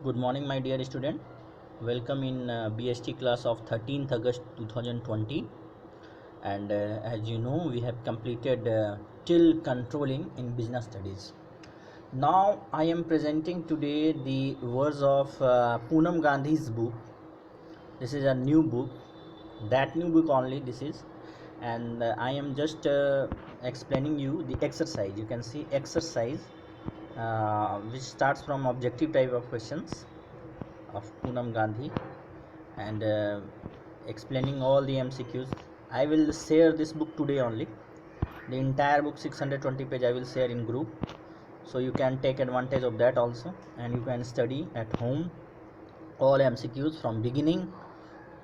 Good morning, my dear student. Welcome in BST class of 13th August 2020. And as you know, we have completed till controlling in business studies. Now I am presenting today the words of Poonam Gandhi's book. This is a new book, that new book only this is, and I am just explaining you the exercise. You can see exercise which starts from objective type of questions of Poonam Gandhi, and explaining all the MCQs. I will share this book today only. The entire book 620 page I will share in group, so you can take advantage of that also, and you can study at home all MCQs from beginning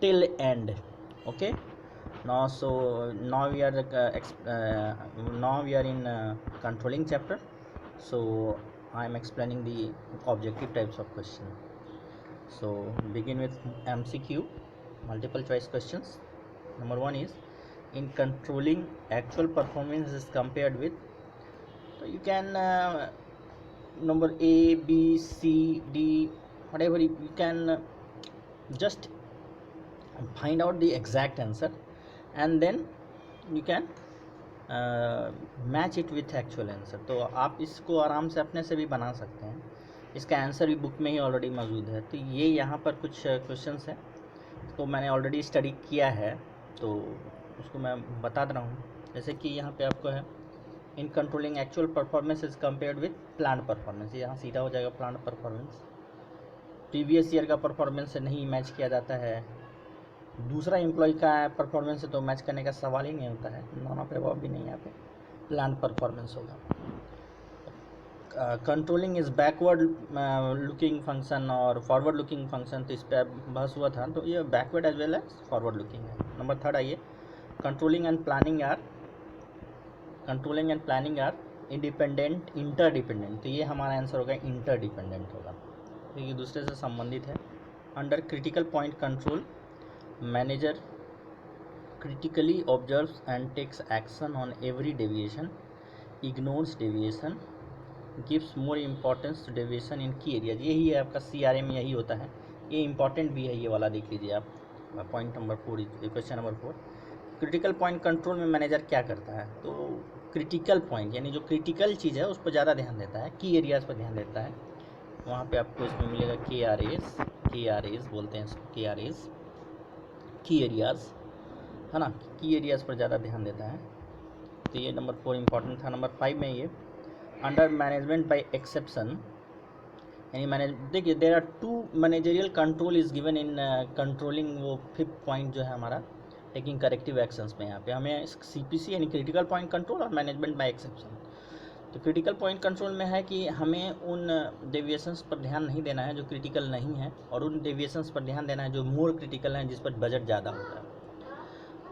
till end. Okay. Now we are in controlling chapter, so I am explaining the objective types of question. So begin with MCQ, multiple choice questions. Number one is, in controlling, actual performance is compared with. So you can number A, B, C, D, whatever you can just find out the exact answer, and then you can match it with actual answer. तो आप इसको आराम से अपने से भी बना सकते हैं. इसका आंसर भी बुक में ही ऑलरेडी मौजूद है. तो ये यहाँ पर कुछ क्वेश्चंस हैं तो मैंने ऑलरेडी स्टडी किया है, तो उसको मैं बता दे रहा हूँ. जैसे कि यहाँ पे आपको है, in controlling actual performance is compared with plan performance. यहाँ सीधा हो जाएगा प्लान परफॉर्मेंस. प्रीवियस ईयर का परफॉर्मेंस से नहीं मैच किया जाता है. दूसरा एम्प्लॉय का परफॉर्मेंस से तो मैच करने का सवाल ही नहीं होता है. नॉन ऑफ अबव भी नहीं, यहाँ पे प्लान परफॉर्मेंस होगा. Controlling is backward looking function और फॉरवर्ड लुकिंग फंक्शन, तो इस पर बहस हुआ था. तो ये backward as well as forward looking है. नंबर थर्ड आइए, controlling and planning are independent interdependent. तो ये हमारा आंसर होगा इंटरडिपेंडेंट होगा, तो ये दूसरे से संबंधित है. Under critical point control, manager critically observes and takes action on every deviation, ignores deviation, gives more importance to deviation in key areas. यही है आपका CRM, यही होता है. ये इंपॉर्टेंट भी है, ये वाला देख लीजिए आप. Point number 4, question number 4, critical point control में मैनेजर क्या करता है. तो क्रिटिकल पॉइंट यानी जो क्रिटिकल चीज़ है उस पर ज़्यादा ध्यान देता है, की एरियाज़ पर ध्यान देता है. वहाँ पे आपको इसमें मिलेगा KRAs बोलते हैं इसको, KRAs की एरियाज़ है ना, की एरियाज़ पर ज़्यादा ध्यान देता है. तो ये नंबर 4 इंपॉर्टेंट था. नंबर 5 में ये अंडर मैनेजमेंट बाय एक्सेप्शन, यानी मैनेज देखिए there are 2 managerial control is given in controlling. वो 5th पॉइंट जो है हमारा टेकिंग करेक्टिव एक्शंस में, यहाँ पे हमें CPC यानी क्रिटिकल पॉइंट कंट्रोल और मैनेजमेंट बाय एक्सेप्शन. तो क्रिटिकल पॉइंट कंट्रोल में है कि हमें उन डेविएशंस पर ध्यान नहीं देना है जो क्रिटिकल नहीं है, और उन डेविएशंस पर ध्यान देना है जो मोर क्रिटिकल हैं, जिस पर बजट ज़्यादा होता है.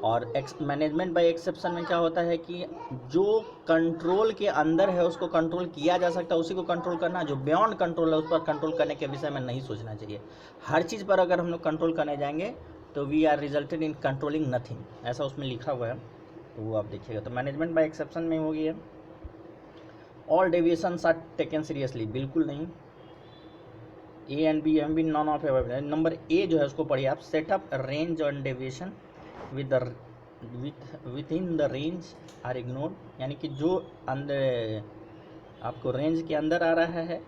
और मैनेजमेंट बाय एक्सेप्शन में क्या होता है कि जो कंट्रोल के अंदर है उसको कंट्रोल किया जा सकता है, उसी को कंट्रोल करना. जो बियॉन्ड कंट्रोल है उस पर कंट्रोल करने के विषय में नहीं सोचना चाहिए. हर चीज़ पर अगर हम लोग कंट्रोल करने जाएंगे तो we are resulted in controlling nothing, ऐसा उसमें लिखा हुआ है, तो वो आप देखिएगा. तो मैनेजमेंट बाय एक्सेप्शन में हो गई है. All deviations are taken seriously, बिल्कुल नहीं. A and B M B none of ever. Number A जो है उसको पढ़िए आप, set up range on deviation within the range are ignore, यानी कि जो अंदर आपको रेंज के अंदर आ रहा है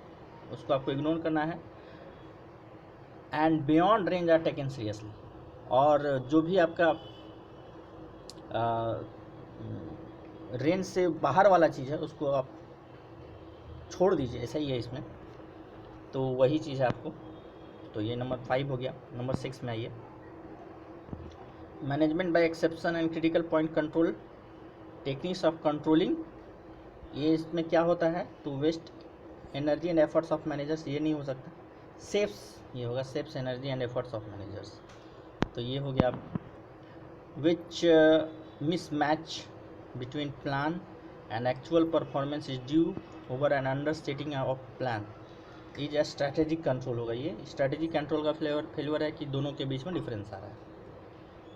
उसको आपको इग्नोर करना है. And beyond range are taken seriously, और जो भी आपका रेंज से बाहर वाला चीज़ है उसको आप छोड़ दीजिए, ऐसा ही है इसमें. तो वही चीज़ है आपको. तो ये नंबर 5 हो गया. नंबर 6 में आइए, management by exception and critical point control techniques of controlling. ये इसमें क्या होता है, तो waste energy and efforts of managers, ये नहीं हो सकता. सेव्स, ये होगा saves energy and efforts of managers. तो ये हो गया. Which mismatch between plan and actual performance is due over and under stating of plan is a strategic control होगा. ये स्ट्रैटेजिक कंट्रोल का फेल्यूर है कि दोनों के बीच में डिफरेंस आ रहा है.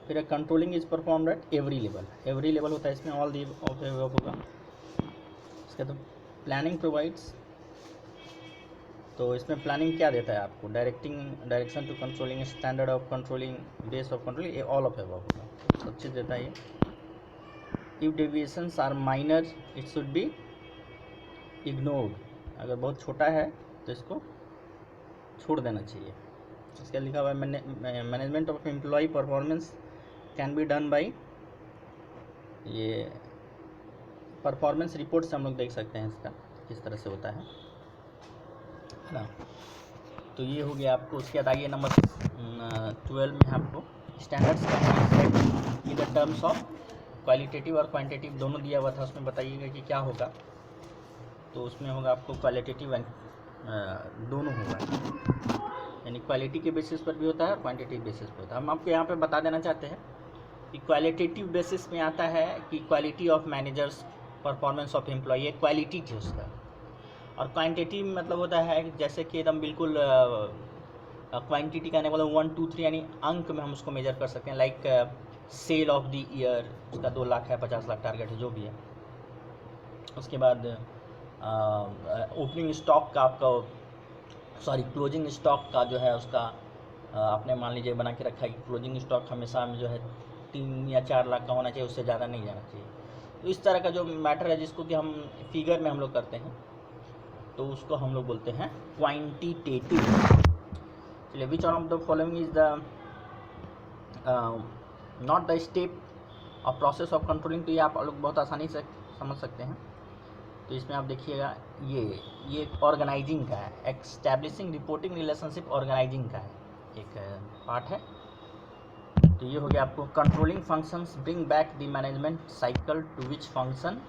फिर controlling is performed at every level होता है इसमें, ऑल दी ऑफ होगा. इसका तो प्लानिंग प्रोवाइड्स तो इसमें प्लानिंग क्या देता है आपको, direction to controlling, standard of controlling, base of controlling, ये ऑल ऑफ एबव होगा, सब चीज़ देता है ये। If deviations are minor it should be ignored, अगर बहुत छोटा है तो इसको छोड़ देना चाहिए। इसका लिखा हुआ है management of employee performance can be done by, ये परफॉर्मेंस रिपोर्ट से हम लोग देख सकते हैं इसका किस तरह से होता है ना। तो ये हो गया आपको। उसके बाद आइए नंबर 12 में आपको standards in the terms of qualitative और क्वांटिटेटिव दोनों दिया हुआ था, उसमें बताइएगा कि क्या होगा। तो उसमें होगा आपको क्वालिटेटिव एंड दोनों होगा, यानी क्वालिटी के बेसिस पर भी होता है और क्वांटिटेटिव बेसिस पर होता है। हम आपको यहाँ पे बता देना चाहते हैं कि क्वालिटेटिव बेसिस में आता है कि quality of managers performance of employee, ये क्वालिटी थी उसका। और क्वांटिटेटिव मतलब होता है जैसे कि एकदम बिल्कुल क्वांटिटी का मतलब 1 2 3 यानी अंक में हम उसको मेजर कर सकते हैं। Like sale of the year, उसका 2 लाख है, 50 लाख टारगेट है, जो भी है। उसके बाद ओपनिंग स्टॉक का आपका, सॉरी क्लोजिंग स्टॉक का जो है उसका आपने मान लीजिए बना के रखा है कि क्लोजिंग स्टॉक हमेशा में जो है 3 या 4 लाख का होना चाहिए, उससे ज़्यादा नहीं जाना चाहिए। तो इस तरह का जो मैटर है जिसको कि हम फिगर में हम लोग करते हैं, तो उसको हम लोग बोलते हैं क्वांटिटेटिव। चलिए, which of the following is the not the step of process of controlling. तो ये आप लोग बहुत आसानी से समझ सकते हैं। तो इसमें आप देखिएगा ये ऑर्गेनाइजिंग का है, एस्टैब्लिशिंग रिपोर्टिंग रिलेशनशिप ऑर्गेनाइजिंग का है एक पार्ट है। तो ये हो गया आपको controlling functions bring back the management cycle to which function,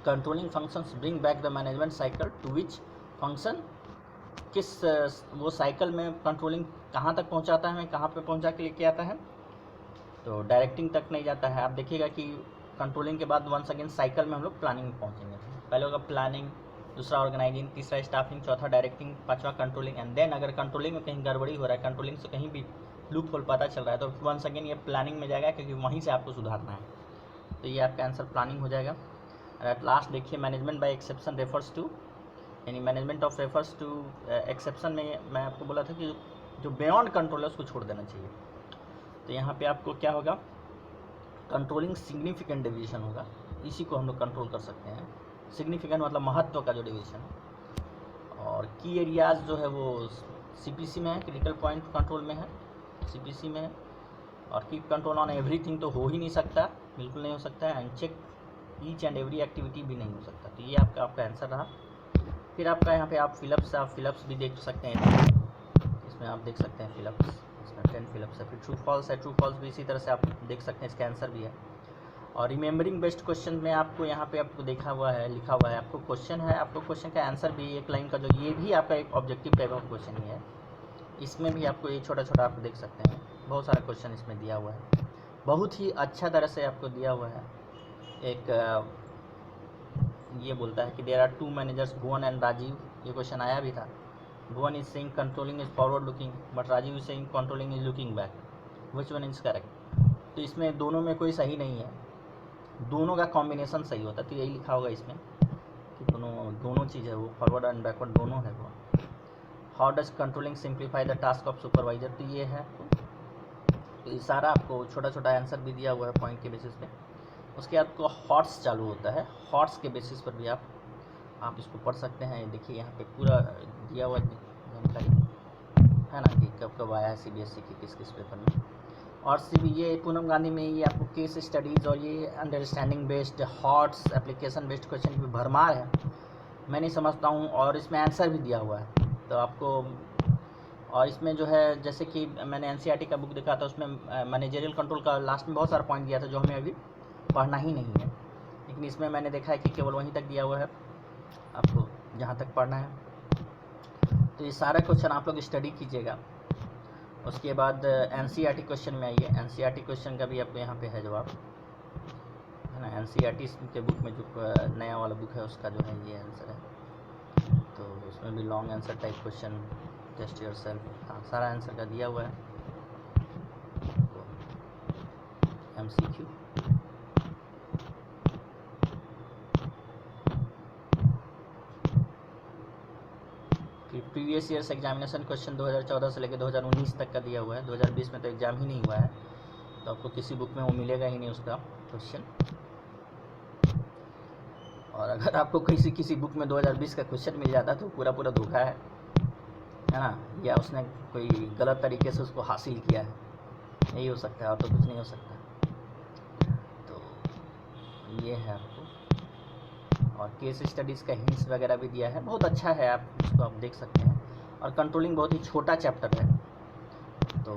controlling functions bring back the management cycle to which function, किस वो साइकिल में कंट्रोलिंग कहाँ तक पहुँचाता है, हमें कहाँ पे पहुँचा के लेके आता है, तो डायरेक्टिंग तक नहीं जाता है। आप देखिएगा कि कंट्रोलिंग के बाद वंस अगेन साइकिल में हम लोग प्लानिंग में पहुँचेंगे। पहले होगा प्लानिंग, दूसरा ऑर्गेनाइजिंग, तीसरा स्टाफिंग, चौथा डायरेक्टिंग, पांचवा कंट्रोलिंग। एंड देन अगर कंट्रोलिंग में कहीं गड़बड़ी हो रहा है, कंट्रोलिंग से कहीं भी लूप होल पता चल रहा है, तो वंस अगेन ये प्लानिंग में जाएगा, क्योंकि वहीं से आपको सुधारना है। तो ये आपका आंसर प्लानिंग हो जाएगा। एट लास्ट देखिए management by exception refers to, यानी management of refers to exception में मैं आपको बोला था कि जो बियॉन्ड कंट्रोल है उसको छोड़ देना चाहिए। तो यहाँ पे आपको क्या होगा, कंट्रोलिंग सिग्निफिकेंट डेविएशन होगा, इसी को हम लोग कंट्रोल कर सकते हैं। सिग्निफिकेंट मतलब महत्व का जो डेविएशन है। और की एरियाज जो है वो सीपीसी में है, क्रिटिकल पॉइंट कंट्रोल में है, सीपीसी में है। और कीप कंट्रोल ऑन एवरीथिंग तो हो ही नहीं सकता, बिल्कुल नहीं हो सकता है। And check each and every activity भी नहीं हो सकता। तो ये आपका आंसर रहा। फिर आपका यहाँ पे आप फिलअप्स भी देख सकते हैं, इसमें आप देख सकते हैं फिलअप्स, इसमें 10 फिलअप्स है। फिर ट्रू फॉल्स है, ट्रू फॉल्स भी इसी तरह से आप देख सकते हैं, इसका आंसर भी है। और रिमेंबरिंग बेस्ड क्वेश्चन में आपको यहाँ पे आपको लिखा हुआ है आपको क्वेश्चन है, आपको क्वेश्चन का आंसर भी एक लाइन का, जो ये भी आपका एक ऑब्जेक्टिव टाइप ऑफ क्वेश्चन ही है। इसमें भी आपको ये छोटा छोटा आप देख सकते हैं, बहुत सारा क्वेश्चन इसमें दिया हुआ है, बहुत ही अच्छा तरह से आपको दिया हुआ है। एक ये बोलता है कि there are 2 managers Bhuvan and Rajeev, ये क्वेश्चन आया भी था। Bhuvan is saying controlling is forward looking but Rajeev is saying controlling is looking back, which one is correct. तो इसमें दोनों में कोई सही नहीं है, दोनों का कॉम्बिनेशन सही होता है। तो यही लिखा होगा इसमें कि दोनों चीज़ है, वो फॉरवर्ड एंड बैकवर्ड दोनों है वो। How does controlling simplify the task of supervisor, तो ये है। तो ये सारा आपको छोटा छोटा आंसर भी दिया हुआ है पॉइंट के बेसिस पे। उसके बाद आपको हॉट्स चालू होता है, हॉट्स के बेसिस पर भी आप इसको पढ़ सकते हैं। देखिए यहाँ पे पूरा दिया हुआ जानकारी है ना, कि कब कब आया है सीबीएसई के किस किस पेपर में। और ये पूनम गांधी में ये आपको केस स्टडीज़ और ये understanding based hots application based question की भरमार है, मैं नहीं समझता हूँ। और इसमें आंसर भी दिया हुआ है तो आपको। और इसमें जो है जैसे कि मैंने एनसीईआरटी का बुक देखा था, उसमें मैनेजरियल कंट्रोल का लास्ट में बहुत सारा पॉइंट दिया था जो हमें अभी पढ़ना ही नहीं है, लेकिन इसमें मैंने देखा है कि केवल वहीं तक दिया हुआ है आपको जहाँ तक पढ़ना है। तो ये सारा क्वेश्चन आप लोग स्टडी कीजिएगा। उसके बाद एनसीईआरटी क्वेश्चन में आइए, एनसीईआरटी क्वेश्चन का भी आपको यहाँ पे है जवाब, है ना। एनसीईआरटी के बुक में जो नया वाला बुक है उसका जो है ये आंसर है। तो उसमें भी long answer type question, test yourself, हाँ सारा आंसर का दिया हुआ है। तो एमसीक्यू कि प्रीवियस ईयर्स एग्जामिनेशन क्वेश्चन 2014 से लेकर 2019 तक का दिया हुआ है। 2020 में तो एग्ज़ाम ही नहीं हुआ है, तो आपको किसी बुक में वो मिलेगा ही नहीं उसका क्वेश्चन। और अगर आपको किसी बुक में 2020 का क्वेश्चन मिल जाता तो पूरा धोखा है ना, या उसने कोई गलत तरीके से उसको हासिल किया है, यही हो सकता है और तो कुछ नहीं हो सकता। तो ये है आपको, और केस स्टडीज़ का हिंट्स वगैरह भी दिया है, बहुत अच्छा है, आप उसको आप देख सकते हैं। और कंट्रोलिंग बहुत ही छोटा चैप्टर है, तो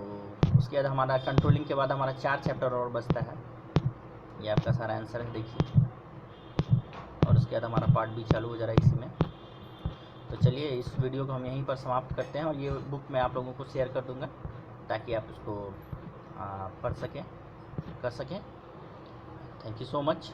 उसके बाद हमारा कंट्रोलिंग के बाद हमारा 4 चैप्टर और बचता है। ये आपका सारा आंसर है, देखिए। और उसके बाद हमारा पार्ट भी चालू हो जा रहा है इसी में। तो चलिए इस वीडियो को हम यहीं पर समाप्त करते हैं, और ये बुक मैं आप लोगों को शेयर कर दूँगा ताकि आप उसको पढ़ सकें, कर सकें। Thank you so much.